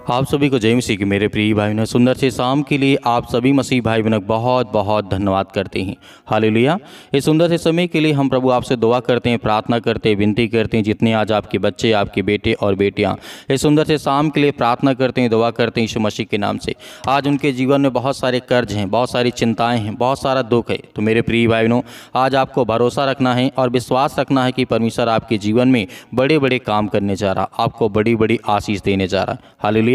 आप सभी को जय मसीह की मेरे प्रिय भाई बहनों, सुंदर से शाम के लिए आप सभी मसीह भाई बहनों बहुत बहुत धन्यवाद करते हैं। हालेलुया। इस सुंदर से समय के लिए हम प्रभु आपसे दुआ करते हैं, प्रार्थना करते हैं, विनती करते हैं। जितने आज आपके बच्चे, आपके बेटे और बेटियां इस सुंदर से शाम के लिए प्रार्थना करते हैं, दुआ करते हैं यीशु मसीह के नाम से। आज उनके जीवन में बहुत सारे कर्ज हैं, बहुत सारी चिंताएँ हैं, बहुत सारा दुख है। तो मेरे प्रिय भाई बहनों, आज आपको भरोसा रखना है और विश्वास रखना है कि परमेश्वर आपके जीवन में बड़े बड़े काम करने जा रहा, आपको बड़ी बड़ी आशीष देने जा रहा। हालेलुया।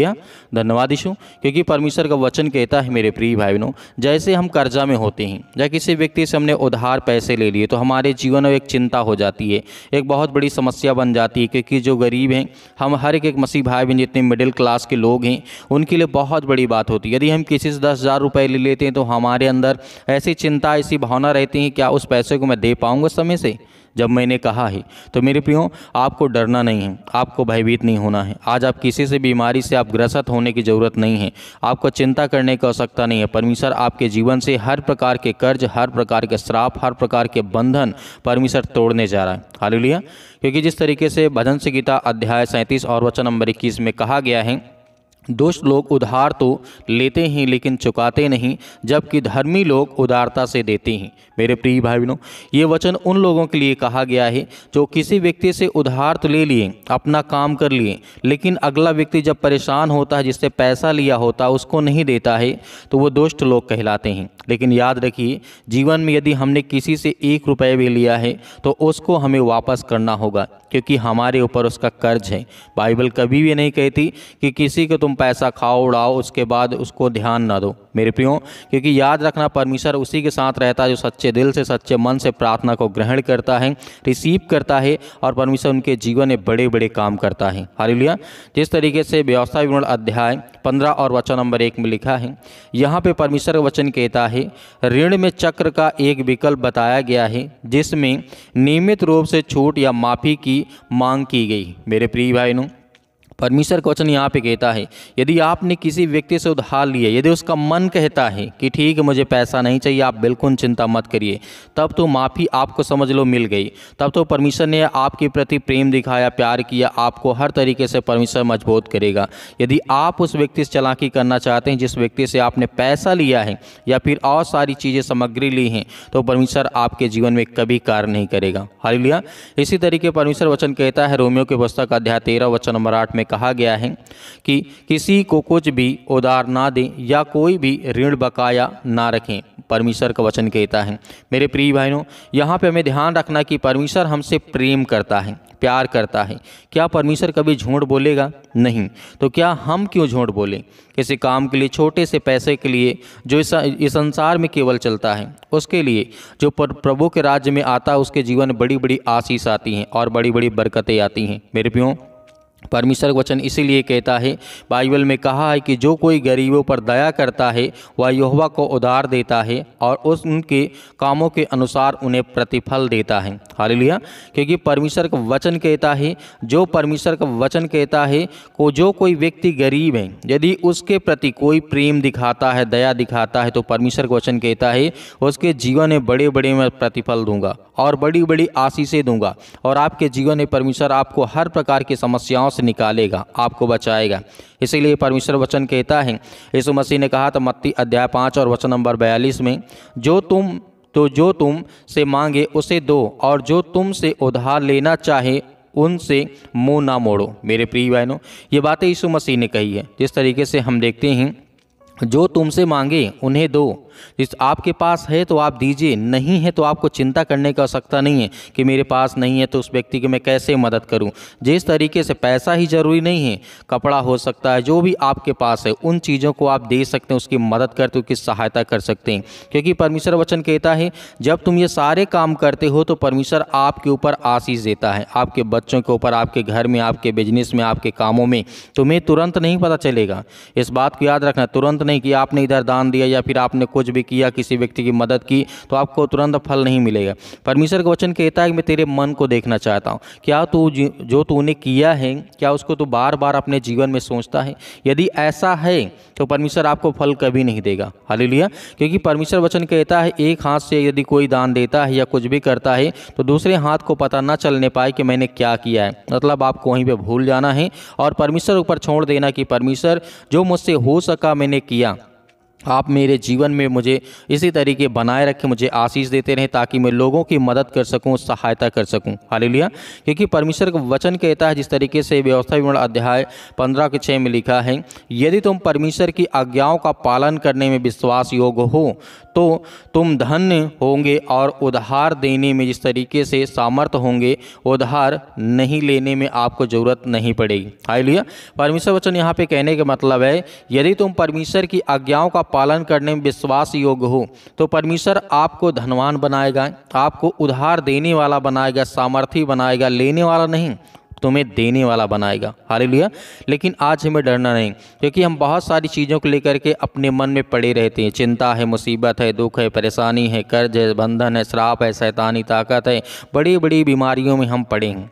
धन्यवाद यीशु, क्योंकि परमेश्वर का वचन कहता है मेरे प्रिय भाई बहनों, जैसे हम कर्जा में होते हैं या किसी व्यक्ति से हमने उधार पैसे ले लिए तो हमारे जीवन में एक चिंता हो जाती है, एक बहुत बड़ी समस्या बन जाती है। क्योंकि जो गरीब हैं, हम हर एक मसीह भाई बहन जितने मिडिल क्लास के लोग हैं, उनके लिए बहुत बड़ी बात होती है। यदि हम किसी से 10,000 रुपये ले लेते हैं तो हमारे अंदर ऐसी चिंता, ऐसी भावना रहती है, क्या उस पैसे को मैं दे पाऊँगा समय से। जब मैंने कहा है तो मेरे प्रियो, आपको डरना नहीं है, आपको भयभीत नहीं होना है। आज आप किसी से बीमारी से आप ग्रसित होने की ज़रूरत नहीं है, आपको चिंता करने की आवश्यकता नहीं है। परमेश्वर आपके जीवन से हर प्रकार के कर्ज, हर प्रकार के श्राप, हर प्रकार के बंधन परमेश्वर तोड़ने जा रहा है। हालेलुया। क्योंकि जिस तरीके से भजन संहिता अध्याय 37 और वचन नंबर 21 में कहा गया है, दुष्ट लोग उधार तो लेते हैं लेकिन चुकाते नहीं, जबकि धर्मी लोग उदारता से देते हैं। मेरे प्रिय भाई बहनों, ये वचन उन लोगों के लिए कहा गया है जो किसी व्यक्ति से उधार तो ले लिए, अपना काम कर लिए, लेकिन अगला व्यक्ति जब परेशान होता है, जिससे पैसा लिया होता है, उसको नहीं देता है, तो वो दुष्ट लोग कहलाते हैं। लेकिन याद रखिए, जीवन में यदि हमने किसी से 1 रुपये भी लिया है तो उसको हमें वापस करना होगा, क्योंकि हमारे ऊपर उसका कर्ज है। बाइबल कभी भी नहीं कहती कि किसी को तुम पैसा खाओ, उड़ाओ, उसके बाद उसको ध्यान ना दो। मेरे प्रियो, क्योंकि याद रखना, परमेश्वर उसी के साथ रहता है जो सच्चे दिल से, सच्चे मन से प्रार्थना को ग्रहण करता है, रिसीव करता है, और परमेश्वर उनके जीवन में बड़े बड़े काम करता है। हालेलुया। जिस तरीके से व्यवस्था विवरण अध्याय 15 और वचन नंबर 1 में लिखा है, यहाँ पे परमेश्वर का वचन कहता है, ऋण में चक्र का एक विकल्प बताया गया है जिसमें नियमित रूप से छूट या माफ़ी की मांग की गई। मेरे प्रिय भाइयों, परमेश्वर का वचन यहाँ पे कहता है, यदि आपने किसी व्यक्ति से उधार लिया, यदि उसका मन कहता है कि ठीक है मुझे पैसा नहीं चाहिए, आप बिल्कुल चिंता मत करिए, तब तो माफ़ी आपको समझ लो मिल गई। तब तो परमेश्वर ने आपके प्रति प्रेम दिखाया, प्यार किया, आपको हर तरीके से परमेश्वर मजबूत करेगा। यदि आप उस व्यक्ति से चालाकी करना चाहते हैं, जिस व्यक्ति से आपने पैसा लिया है या फिर और सारी चीज़ें, सामग्री ली हैं, तो परमेश्वर आपके जीवन में कभी कार्य नहीं करेगा। हालेलुया। इसी तरीके परमेश्वर वचन कहता है, रोमियो की पुस्तक अध्याय 13 वचन नंबर 8 में कहा गया है कि किसी को कुछ भी उधार ना दें या कोई भी ऋण बकाया ना रखें। परमेश्वर का वचन कहता है। मेरे प्रिय भाइयों, यहाँ पे हमें ध्यान रखना कि परमेश्वर हमसे प्रेम करता है, प्यार करता है। क्या परमेश्वर कभी झूठ बोलेगा? नहीं। तो क्या हम क्यों झूठ बोलें? किसी काम के लिए, छोटे से पैसे के लिए, जो इस संसार में केवल चलता है, उसके लिए जो प्रभु के राज्य में आता है, उसके जीवन में बड़ी बड़ी आशीष आती हैं और बड़ी बड़ी बरकतें आती हैं। मेरे प्रियो, परमेश्वर वचन इसीलिए कहता है, बाइबल में कहा है कि जो कोई गरीबों पर दया करता है वह यहोवा को उधार देता है और उनके कामों के अनुसार उन्हें प्रतिफल देता है। हालेलुया। क्योंकि परमेश्वर का वचन कहता है, जो परमेश्वर का वचन कहता है को जो कोई व्यक्ति गरीब है, यदि उसके प्रति कोई प्रेम दिखाता है, दया दिखाता है, तो परमेश्वर का वचन कहता है उसके जीवन में बड़े बड़े मैं प्रतिफल दूंगा और बड़ी बड़ी आशीषें दूंगा, और आपके जीवन में परमेश्वर आपको हर प्रकार की समस्याओं से निकालेगा, आपको बचाएगा। इसीलिए परमेश्वर वचन कहता है, यीशु मसीह ने कहा था मत्ती अध्याय 5 और वचन नंबर 42 में, जो तुम से मांगे उसे दो, और जो तुम से उधार लेना चाहे उनसे मुंह ना मोड़ो। मेरे प्रिय बहनों, ये बातें यीशु मसीह ने कही है। जिस तरीके से हम देखते हैं, जो तुमसे मांगे उन्हें दो, जिस आपके पास है तो आप दीजिए, नहीं है तो आपको चिंता करने की आवश्यकता नहीं है कि मेरे पास नहीं है तो उस व्यक्ति की मैं कैसे मदद करूं। जिस तरीके से पैसा ही जरूरी नहीं है, कपड़ा हो सकता है, जो भी आपके पास है उन चीज़ों को आप दे सकते हैं, उसकी मदद करते हो, उसकी सहायता कर सकते हैं। क्योंकि परमेश्वर वचन कहता है, जब तुम ये सारे काम करते हो तो परमेश्वर आपके ऊपर आशीष देता है, आपके बच्चों के ऊपर, आपके घर में, आपके बिजनेस में, आपके कामों में। तुम्हें तुरंत नहीं पता चलेगा। इस बात को याद रखना, तुरंत नहीं कि आपने इधर दान दिया या फिर आपने कुछ कुछ भी किया, किसी व्यक्ति की मदद की, तो आपको तुरंत फल नहीं मिलेगा। परमेश्वर का वचन कहता है कि मैं तेरे मन को देखना चाहता हूँ। क्या तू जो तूने किया है, क्या उसको तू बार बार अपने जीवन में सोचता है? यदि ऐसा है तो परमेश्वर आपको फल कभी नहीं देगा। हालेलुया। क्योंकि परमेश्वर वचन कहता है एक हाथ से यदि कोई दान देता है या कुछ भी करता है तो दूसरे हाथ को पता न चलने पाए कि मैंने क्या किया है। मतलब आपको वहीं पे भूल जाना है और परमेश्वर ऊपर छोड़ देना कि परमेश्वर जो मुझसे हो सका मैंने किया, आप मेरे जीवन में मुझे इसी तरीके बनाए रखें, मुझे आशीष देते रहें ताकि मैं लोगों की मदद कर सकूं, सहायता कर सकूं। हालेलुया। क्योंकि परमेश्वर का वचन कहता है जिस तरीके से व्यवस्था विवरण अध्याय 15:6 में लिखा है, यदि तुम परमेश्वर की आज्ञाओं का पालन करने में विश्वास योग्य हो तो तुम धन्य होंगे और उधार देने में जिस तरीके से सामर्थ होंगे, उधार नहीं लेने में आपको ज़रूरत नहीं पड़ेगी। हालेलुया। परमेश्वर वचन यहाँ पे कहने का मतलब है यदि तुम परमेश्वर की आज्ञाओं का पालन करने में विश्वास योग्य हो तो परमेश्वर आपको धनवान बनाएगा, आपको उधार देने वाला बनाएगा, सामर्थी बनाएगा, लेने वाला नहीं, तुम्हें देने वाला बनाएगा। हालेलुया। लेकिन आज हमें डरना नहीं, क्योंकि हम बहुत सारी चीज़ों को लेकर के अपने मन में पड़े रहते हैं। चिंता है, मुसीबत है, दुख है, परेशानी है, कर्ज है, बंधन है, श्राप है, शैतानी ताकत है, बड़ी बड़ी बीमारियों में हम पड़े हैं।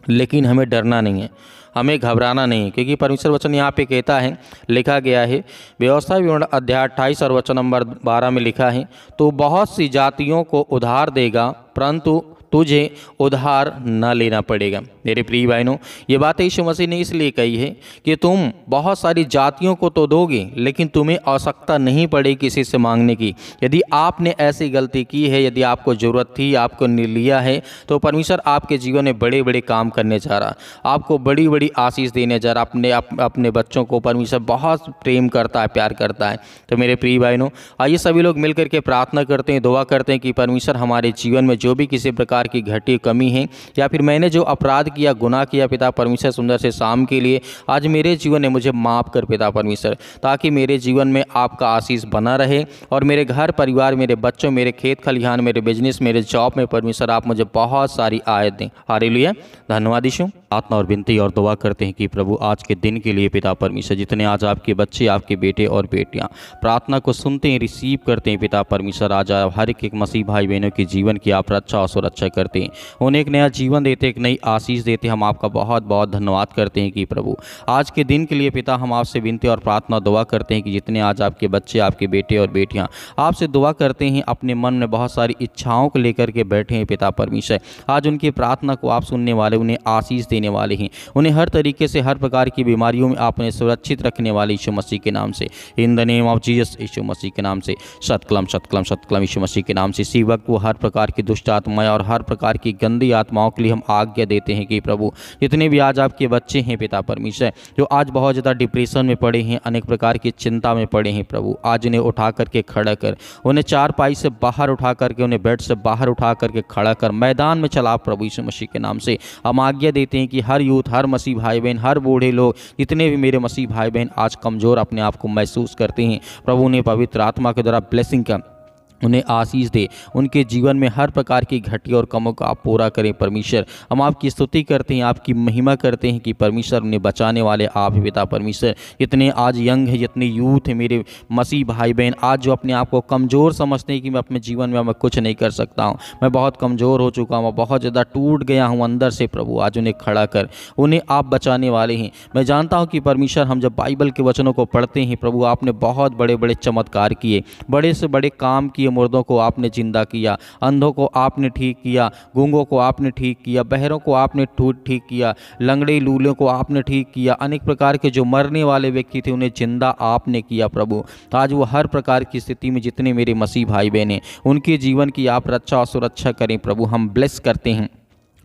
लेकिन हमें डरना नहीं है, हमें घबराना नहीं है, क्योंकि परमेश्वर वचन यहाँ पे कहता है, लिखा गया है व्यवस्था विवरण अध्याय 28 और वचन नंबर 12 में लिखा है, तो बहुत सी जातियों को उधार देगा परंतु तुझे उधार न लेना पड़ेगा। मेरे प्रिय बहनों, ये बात यीशु मसीह ने इसलिए कही है कि तुम बहुत सारी जातियों को तो दोगे लेकिन तुम्हें आवश्यकता नहीं पड़ेगी किसी से मांगने की। यदि आपने ऐसी गलती की है, यदि आपको ज़रूरत थी, आपको लिया है, तो परमेश्वर आपके जीवन में बड़े बड़े काम करने जा रहा, आपको बड़ी बड़ी आशीष देने जा रहा। अपने बच्चों को परमेश्वर बहुत प्रेम करता है, प्यार करता है। तो मेरे प्रिय बहनों, आइए सभी लोग मिल करके प्रार्थना करते हैं, दुआ करते हैं कि परमेश्वर हमारे जीवन में जो भी किसी प्रकार की घटी कमी है या फिर मैंने जो अपराध किया, गुनाह किया, पिता परमेश्वर सुंदर से शाम के लिए आज मेरे जीवन में मुझे माफ़ कर पिता परमेश्वर, ताकि मेरे जीवन में आपका आशीष बना रहे और मेरे घर परिवार, मेरे बच्चों, मेरे खेत खलिहान, मेरे बिजनेस, मेरे जॉब में परमेश्वर आप मुझे बहुत सारी आयत दें। हालेलुया। धन्यवाद यीशु। प्रार्थना और विनती और दुआ करते हैं कि प्रभु आज के दिन के लिए पिता परमेश्वर, जितने आज आपके बच्चे, आपके बेटे और बेटियां प्रार्थना को सुनते हैं, रिसीव करते हैं पिता परमेश्वर, आज आप हर एक मसीह भाई बहनों के जीवन की आप रक्षा और सुरक्षा करते हैं, उन्हें एक नया जीवन देते, एक नई आशीष देते। हम आपका बहुत बहुत धन्यवाद करते हैं कि प्रभु आज के दिन के लिए पिता हम आपसे विनती और प्रार्थना दुआ करते हैं कि जितने आज आपके बच्चे, आपके बेटे और बेटियां आपसे दुआ करते हैं, अपने मन में बहुत सारी इच्छाओं को लेकर के बैठे हैं पिता परमेश्वर, आज उनकी प्रार्थना को आप सुनने वाले, उन्हें आशीष देने वाले हैं, उन्हें हर तरीके से हर प्रकार की बीमारियों में आपने सुरक्षित रखने वाले यीशु मसीह के नाम से, in the name of Jesus, यीशु मसीह के नाम से सतकलम सतकलम सतकलम यीशु मसीह के नाम से। इसी वक्त वो हर प्रकार की दुष्ट आत्माएं और हर प्रकार की गंदी आत्माओं के लिए हम आज्ञा देते हैं कि प्रभु जितने भी आज आपके बच्चे हैं पिता परमेश्वर, जो आज बहुत ज़्यादा डिप्रेशन में पड़े हैं, अनेक प्रकार की चिंता में पड़े हैं, प्रभु आज उन्हें उठा करके खड़ा कर, उन्हें चारपाई से बाहर उठा करके, उन्हें बेड से बाहर उठा करके खड़ा कर, मैदान में चला प्रभु यीशु मसीह के नाम से। हम आज्ञा देते हैं कि हर यूथ, हर मसीह भाई बहन, हर बूढ़े लोग, जितने भी मेरे मसीह भाई बहन आज कमज़ोर अपने आप को महसूस करते हैं, प्रभु उन्हें पवित्र आत्मा के द्वारा ब्लेसिंग का, उन्हें आशीष दे, उनके जीवन में हर प्रकार की घटी और कमों को आप पूरा करें परमेश्वर। हम आपकी स्तुति करते हैं, आपकी महिमा करते हैं कि परमेश्वर उन्हें बचाने वाले आप ही पिता परमेश्वर। जितने आज यंग है, जितने यूथ है मेरे मसीह भाई बहन, आज जो अपने आप को कमज़ोर समझते हैं कि मैं अपने जीवन में मैं कुछ नहीं कर सकता हूँ, मैं बहुत कमज़ोर हो चुका हूँ, बहुत ज़्यादा टूट गया हूँ अंदर से, प्रभु आज उन्हें खड़ा कर, उन्हें आप बचाने वाले हैं। मैं जानता हूँ कि परमेश्वर हम जब बाइबल के वचनों को पढ़ते हैं प्रभु, आपने बहुत बड़े बड़े चमत्कार किए, बड़े से बड़े काम किए, मुर्दों को आपने जिंदा किया, अंधों को आपने ठीक किया, गूंगों को आपने ठीक किया, बहरों को आपने ठीक किया, लंगड़े लूलों को आपने ठीक किया, अनेक प्रकार के जो मरने वाले व्यक्ति थे उन्हें जिंदा आपने किया प्रभु। आज वो हर प्रकार की स्थिति में जितने मेरे मसीह भाई बहन हैं उनके जीवन की आप रक्षा और सुरक्षा करें प्रभु। हम ब्लेस करते हैं,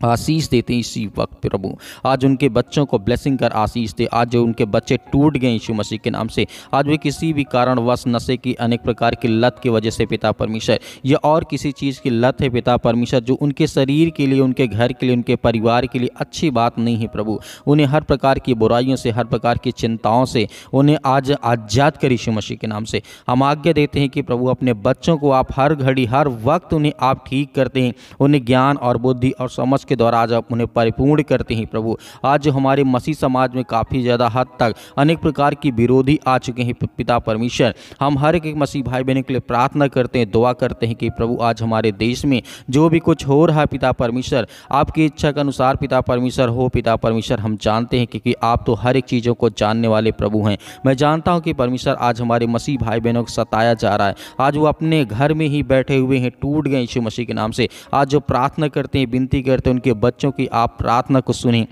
आशीष देते हैं इसी वक्त प्रभु, आज उनके बच्चों को ब्लेसिंग कर आशीष दे। आज जो उनके बच्चे टूट गए यीशु मसीह के नाम से, आज वे किसी भी कारणवश नशे की, अनेक प्रकार की लत की वजह से पिता परमेश्वर, या और किसी चीज़ की लत है पिता परमेश्वर, जो उनके शरीर के लिए, उनके घर के लिए, उनके परिवार के लिए अच्छी बात नहीं है प्रभु, उन्हें हर प्रकार की बुराइयों से, हर प्रकार की चिंताओं से उन्हें आज आज़ाद कर यीशु मसीह के नाम से। हम आज्ञा देते हैं कि प्रभु अपने बच्चों को आप हर घड़ी, हर वक्त उन्हें आप ठीक करते हैं, उन्हें ज्ञान और बुद्धि और समझ के द्वारा आज आप उन्हें परिपूर्ण करते हैं प्रभु। आज जो हमारे मसीह समाज में काफ़ी ज़्यादा हद तक अनेक प्रकार की विरोधी आ चुके हैं पिता परमेश्वर, हम हर एक मसीह भाई बहनों के लिए प्रार्थना करते हैं, दुआ करते हैं कि प्रभु आज हमारे देश में जो भी कुछ हो रहा है पिता परमेश्वर, आपकी इच्छा के अनुसार पिता परमेश्वर हो। पिता परमेश्वर हम जानते हैं कि आप तो हर एक चीज़ों को जानने वाले प्रभु हैं। मैं जानता हूं कि परमेश्वर आज हमारे मसीह भाई बहनों को सताया जा रहा है, आज वो अपने घर में ही बैठे हुए हैं, टूट गए यीशु मसीह के नाम से। आज जो प्रार्थना करते हैं, विनती करते हैं, उनके बच्चों की आप प्रार्थना को सुनें,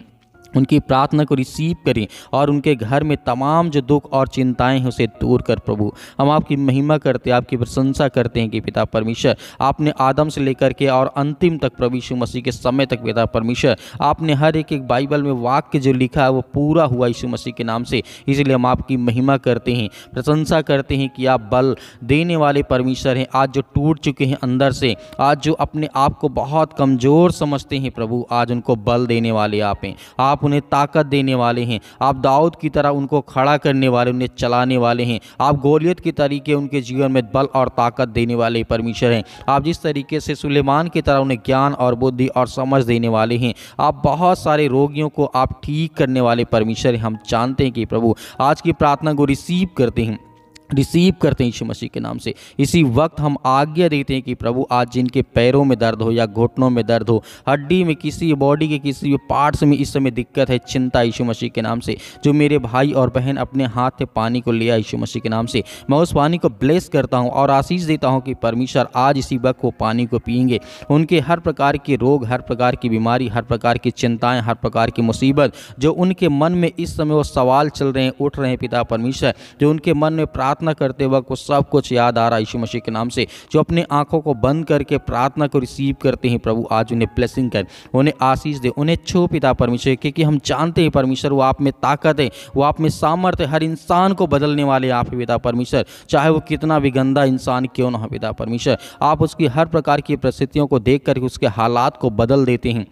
उनकी प्रार्थना को रिसीव करें और उनके घर में तमाम जो दुख और चिंताएं हैं उसे दूर कर प्रभु। हम आपकी महिमा करते हैं, आपकी प्रशंसा करते हैं कि पिता परमेश्वर आपने आदम से लेकर के और अंतिम तक प्रभु यीशु मसीह के समय तक पिता परमेश्वर आपने हर एक बाइबल में वाक्य जो लिखा है वो पूरा हुआ यीशु मसीह के नाम से। इसलिए हम आपकी महिमा करते हैं, प्रशंसा करते हैं कि आप बल देने वाले परमेश्वर हैं। आज जो टूट चुके हैं अंदर से, आज जो अपने आप को बहुत कमज़ोर समझते हैं प्रभु, आज उनको बल देने वाले आप हैं, आप उन्हें ताकत देने वाले हैं। आप दाऊद की तरह उनको खड़ा करने वाले, उन्हें चलाने वाले हैं। आप गोलियत के तरीके उनके जीवन में बल और ताकत देने वाले परमेश्वर हैं। आप जिस तरीके से सुलेमान की तरह उन्हें ज्ञान और बुद्धि और समझ देने वाले हैं, आप बहुत सारे रोगियों को आप ठीक करने वाले परमेश्वर हैं। हम जानते हैं कि प्रभु आज की प्रार्थना को रिसीव करते हैं यीशु मसीह के नाम से। इसी वक्त हम आज्ञा देते हैं कि प्रभु आज जिनके पैरों में दर्द हो या घुटनों में दर्द हो, हड्डी में, किसी बॉडी के किसी भी पार्ट्स में इस समय दिक्कत है, चिंता, यीशु मसीह के नाम से, जो मेरे भाई और बहन अपने हाथ से पानी को लिया यीशु मसीह के नाम से, मैं उस पानी को ब्लेस करता हूँ और आशीष देता हूँ कि परमेश्वर आज इसी वक्त वो पानी को पिएंगे। उनके हर प्रकार के रोग, हर प्रकार की बीमारी, हर प्रकार की चिंताएँ, हर प्रकार की मुसीबत जो उनके मन में इस समय वो सवाल चल रहे हैं, उठ रहे हैं पिता परमेश्वर, जो उनके मन में प्रार्थना करते वक्त वो सब कुछ याद आ रहा है यीशु मसीह के नाम से, जो अपने आंखों को बंद करके प्रार्थना को रिसीव करते हैं प्रभु आज उन्हें ब्लेसिंग कर, उन्हें आशीष दे, उन्हें छू पिता परमेश्वर, क्योंकि हम जानते हैं परमेश्वर वो आप में ताकत है, वो आप में सामर्थ्य है। हर इंसान को बदलने वाले आप ही पिता परमेश्वर, चाहे वो कितना भी गंदा इंसान क्यों ना हो पिता परमेश्वर, आप उसकी हर प्रकार की परिस्थितियों को देख करके उसके हालात को बदल देते हैं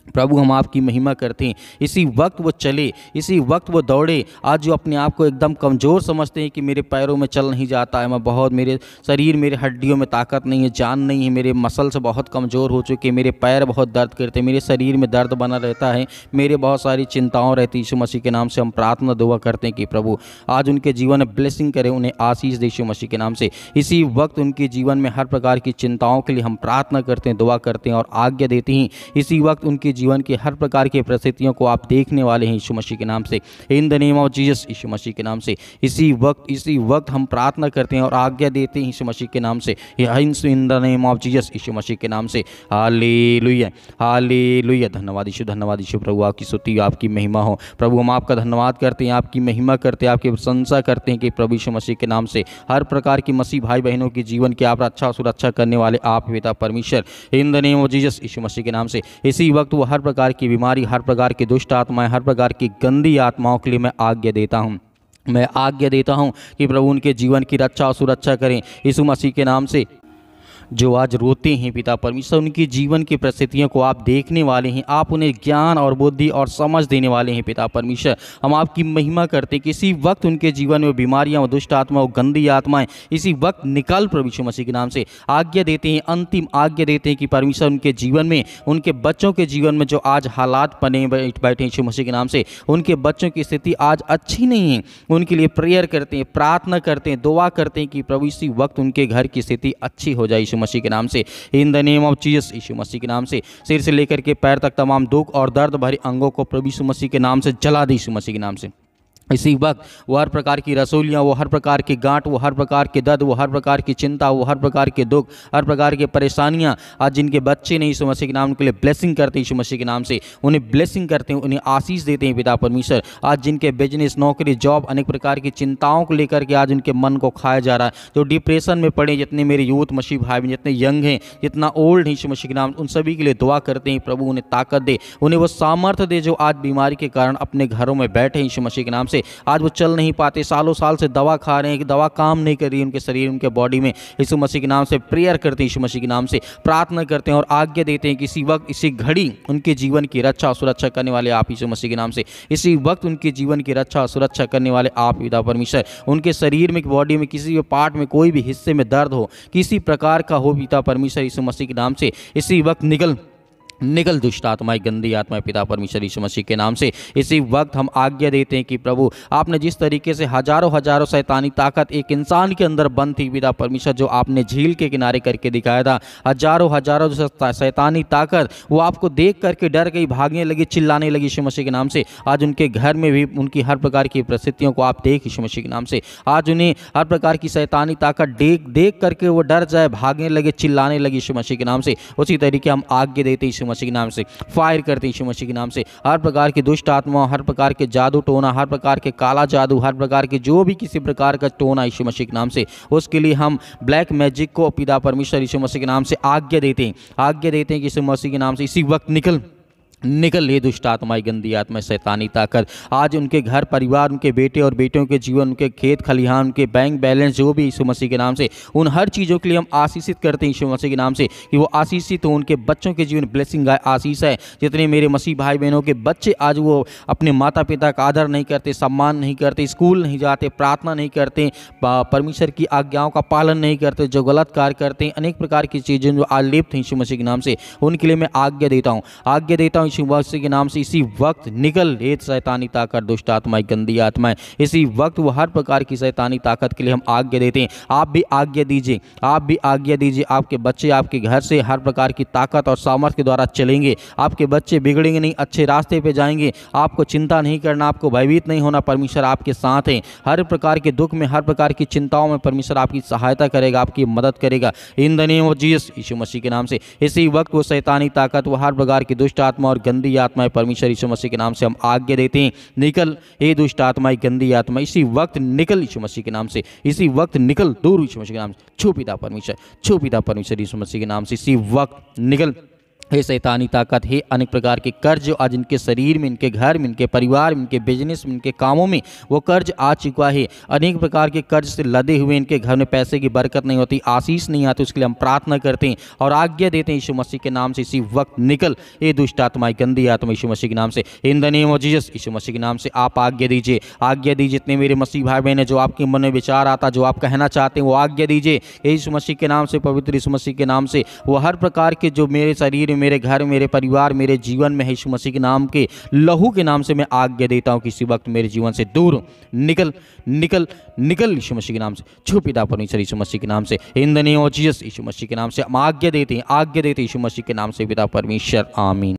प्रभु। हम आपकी महिमा करते हैं। इसी वक्त वो चले, इसी वक्त वो दौड़े। आज जो अपने आप को एकदम कमज़ोर समझते हैं कि मेरे पैरों में चल नहीं जाता है, मैं बहुत, मेरे शरीर, मेरे हड्डियों में ताकत नहीं है, जान नहीं है, मेरे मसल्स बहुत कमज़ोर हो चुके हैं, मेरे पैर बहुत दर्द करते हैं, मेरे शरीर में दर्द बना रहता है, मेरे बहुत सारी चिंताओं रहती है। यीशु मसीह के नाम से हम प्रार्थना दुआ करते हैं कि प्रभु आज उनके जीवन में ब्लेसिंग करें, उन्हें आशीष दे यीशु मसीह के नाम से। इसी वक्त उनके जीवन में हर प्रकार की चिंताओं के लिए हम प्रार्थना करते हैं, दुआ करते हैं और आज्ञा देते हैं। इसी वक्त उनके जीवन की हर प्रकार की परिस्थितियों को आप देखने वाले हैं यीशु मसीह के नाम से, in the name of Jesus, यीशु मसीह के नाम से। इसी वक्त हम प्रार्थना करते हैं और आज्ञा देते हैं यीशु मसीह के नाम से, in the name of Jesus, यीशु मसीह के नाम से। Hallelujah, hallelujah. धन्यवाद यीशु, धन्यवाद यीशु। प्रभु आपकी स्तुति, आपकी महिमा हो प्रभु। हम आपका धन्यवाद करते हैं, आपकी महिमा करते हैं, आपकी प्रशंसा करते हैं कि प्रभु यीशु मसीह के नाम से हर प्रकार की मसीह भाई बहनों के जीवन की आप रक्षा सुरक्षा करने वाले आप पिता परमेश्वर, in the name of Jesus, यीशु मसीह के नाम से। इसी वक्त वो हर प्रकार की बीमारी, हर प्रकार की दुष्ट आत्माएं, हर प्रकार की गंदी आत्माओं के लिए मैं आज्ञा देता हूं, मैं आज्ञा देता हूं कि प्रभु उनके जीवन की रक्षा और सुरक्षा करें यीशु मसीह के नाम से। जो आज रोते हैं पिता परमेश्वर, उनकी जीवन की परिस्थितियों को आप देखने वाले हैं, आप उन्हें ज्ञान और बुद्धि और समझ देने वाले हैं पिता परमेश्वर। हम आपकी महिमा करते हैं कि इसी वक्त उनके जीवन में बीमारियां, दुष्ट आत्माएं, गंदी आत्माएं इसी वक्त निकल प्रभु यीशु मसीह के नाम से। आज्ञा देते हैं, अंतिम आज्ञा देते हैं कि परमेश्वर उनके जीवन में, उनके बच्चों के जीवन में जो आज हालात बने बैठे यीशु मसीह के नाम से, उनके बच्चों की स्थिति आज अच्छी नहीं है, उनके लिए प्रेयर करते हैं, प्रार्थना करते हैं, दुआ करते हैं कि प्रभु इसी वक्त उनके घर की स्थिति अच्छी हो जाए यीशु मसीह के नाम से, in the name of Jesus, यीशु मसीह के नाम से। सिर से लेकर के पैर तक तमाम दुख और दर्द भरे अंगों को प्रभु यीशु मसीह के नाम से जला दे यीशु मसीह के नाम से। इसी वक्त वो हर प्रकार की रसोलियाँ, वो हर प्रकार की गांठ, वो हर प्रकार के दर्द, वो हर प्रकार की चिंता, वो हर प्रकार के दुख, हर प्रकार की परेशानियाँ, आज जिनके बच्चे नहीं यीशु मसीह के नाम के लिए ब्लेसिंग करते हैं यीशु मसीह के नाम से, उन्हें ब्लेसिंग करते हैं, उन्हें आशीष देते हैं पिता परमेश्वर। आज जिनके बिजनेस, नौकरी, जॉब, अनेक प्रकार की चिंताओं को लेकर के आज उनके मन को खाया जा रहा है, जो डिप्रेशन में पड़े, जितने मेरे यूथ मसीह भाई जितने यंग हैं, जितना ओल्ड है यीशु मसीह के नाम, उन सभी के लिए दुआ करते हैं प्रभु उन्हें ताकत दे, उन्हें वो सामर्थ्य दे जो आज बीमारी के कारण अपने घरों में बैठे हैं यीशु मसीह के नाम से। आज वो चल नहीं पाते, सालों साल से दवा खा रहे हैं कि दवा काम नहीं कर रही उनके शरीर, उनके बॉडी में, यीशु मसीह के नाम से प्रेयर करते हैं, यीशु मसीह के नाम से प्रार्थना करते हैं और आज्ञा देते हैं कि इसी वक्त, इसी घड़ी उनके जीवन की रक्षा और सुरक्षा करने वाले आप यीशु मसीह के नाम से। इसी वक्त उनके जीवन की रक्षा और सुरक्षा करने वाले आप पिता परमेश्वर। उनके शरीर में, बॉडी में, किसी भी पार्ट में, कोई भी हिस्से में दर्द हो, किसी प्रकार का हो पिता परमेश्वर, यीशु मसीह के नाम से इसी वक्त निकल दुष्ट आत्माएं, गंदी आत्माएं पिता परमेश्वर यीशु मसीह के नाम से। इसी वक्त हम आज्ञा देते हैं कि प्रभु आपने जिस तरीके से हजारों हजारों शैतानी ताकत एक इंसान के अंदर बंद थी पिता परमेश्वर, जो आपने झील के किनारे करके दिखाया था, हजारों हजारों जो शैतानी ताकत वो आपको देख करके डर गई, भागने लगी, चिल्लाने लगी यीशु मसीह के नाम से। आज उनके घर में भी उनकी हर प्रकार की परिस्थितियों को आप देख यीशु मसीह के नाम से। आज उन्हें हर प्रकार की शैतानी ताकत देख करके वो डर जाए, भागने लगे, चिल्लाने लगे यीशु मसीह के नाम से। उसी तरीके हम आज्ञा देते यीशु मसीह के नाम से, फायर करते यीशु मसीह के नाम से। हर प्रकार की दुष्ट आत्मा, हर प्रकार के जादू टोना, हर प्रकार के काला जादू, हर प्रकार के जो भी किसी प्रकार का टोना यीशु मसीह के नाम से, उसके लिए हम ब्लैक मैजिक को पिता परमेश्वर यीशु मसीह के नाम से आज्ञा देते हैं कि यीशु मसीह के नाम से इसी वक्त निकल ये दुष्ट आत्माएं, गंदी आत्माएं, शैतानी ताकत आज उनके घर परिवार, उनके बेटे और बेटियों के जीवन, उनके खेत खलिहान, उनके बैंक बैलेंस, जो भी यीशु मसीह के नाम से, उन हर चीज़ों के लिए हम आशीषित करते हैं यीशु मसीह के नाम से कि वो आशीषित हो। उनके बच्चों के जीवन ब्लेसिंग आशीष है। जितने मेरे मसीह भाई बहनों के बच्चे आज वो अपने माता पिता का आदर नहीं करते, सम्मान नहीं करते, स्कूल नहीं जाते, प्रार्थना नहीं करते, परमेश्वर की आज्ञाओं का पालन नहीं करते, जो गलत कार्य करते हैं, अनेक प्रकार की चीज़ें जो आलिप्त हैं यीशु मसीह के नाम से, उनके लिए मैं आज्ञा देता हूँ यीशु मसीह के नाम से। इसी वक्त निकल ये शैतानी ताकत, दुष्ट आत्माएं, गंदी आत्माएं, इसी वक्त वो हर प्रकार की शैतानी ताकत के लिए हम आज्ञा देते हैं। आप भी आज्ञा दीजिए, आपके बच्चे आपके घर से हर प्रकार की ताकत और सामर्थ्य के द्वारा चलेंगे। आपके बच्चे बिगड़ेंगे नहीं, अच्छे रास्ते पे जाएंगे। आपको चिंता नहीं करना, आपको भयभीत नहीं होना, परमेश्वर आपके साथ हैं। हर प्रकार के दुख में, हर प्रकार की चिंताओं में परमेश्वर आपकी सहायता करेगा, आपकी मदद करेगा in the name of Jesus, यीशु मसीह के नाम से। इसी वक्त वो शैतानी ताकत, वो हर प्रकार की दुष्ट आत्मा और गंदी आत्माएं परमेश्वर यीशु मसीह के नाम से हम आज्ञा देते हैं, निकल ये दुष्ट आत्माएं, गंदी आत्मा, इसी वक्त निकल यीशु मसीह के नाम से। इसी वक्त निकल दूर यीशु मसीह के नाम से। छू पिता परमेश्वर यीशु मसीह के नाम से इसी वक्त निकल। हे शैतानी ताकत, हे अनेक प्रकार के कर्ज आज इनके शरीर में, इनके घर में, इनके परिवार में, इनके बिजनेस में, इनके कामों में वो कर्ज आ चुका है। अनेक प्रकार के कर्ज से लदे हुए इनके घर में पैसे की बरकत नहीं होती, आशीष नहीं आती। उसके लिए हम प्रार्थना करते हैं और आज्ञा देते हैं यीशु मसीह के नाम से, इसी वक्त निकल ये दुष्ट आत्माएं, गंदी आत्मा यीशु मसीह के नाम से। In the name of Jesus, यीशु मसीह के नाम से आप आज्ञा दीजिए। जितने मेरे मसीह भाई बहन है, जो आपके मन में विचार आता, जो आप कहना चाहते हैं, वो आज्ञा दीजिए यीशु मसीह के नाम से, पवित्र यीशु मसीह के नाम से। वो हर प्रकार के जो मेरे शरीर में, मेरे घर, मेरे परिवार, मेरे जीवन में है, यीशु मसीह के नाम के लहू के नाम से मैं आज्ञा देता हूं कि इसी वक्त मेरे जीवन से दूर निकल यीशु मसीह के नाम से। छू पिता परमेश्वर यीशु मसीह के नाम से, in the name of Jesus, यीशु मसीह के नाम से हम आज्ञा देते हैं यीशु मसीह के नाम से पिता परमेश्वर, आमीन।